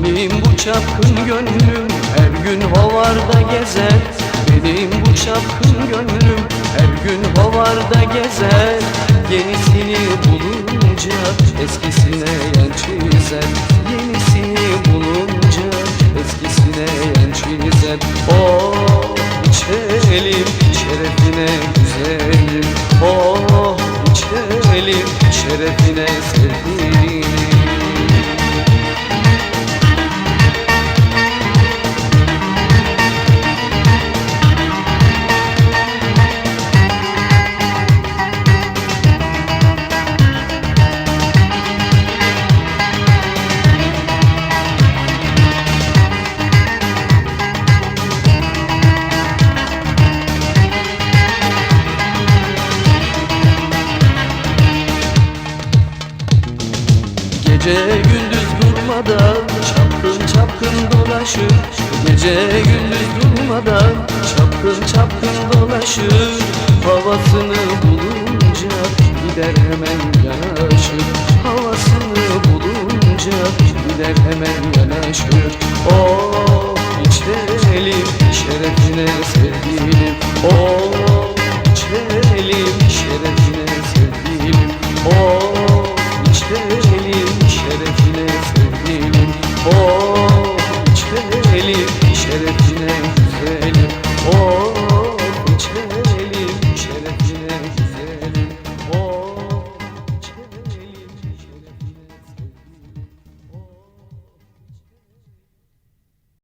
Benim bu çapkın gönlüm her gün hovarda gezer. Benim bu çapkın gönlüm her gün hovarda gezer. Yenisini bulunca eskisine yan çizer. Yenisini bulunca eskisine yan çizer. Oh içelim şerefine güzelim. Oh içelim şerefine sevgilim. Gece gündüz durmadan çapkın çapkın dolaşır. Gece gündüz durmadan çapkın çapkın dolaşır. Havasını bulunca gider hemen yanaşır. Havasını bulunca gider hemen yanaşır. Oh içelim şerefine sevgilim. Oh içelim şerefine sevgilim. Oh içelim şerefine sevgilim. Oh içelim şerefine güzelim. Oh içelim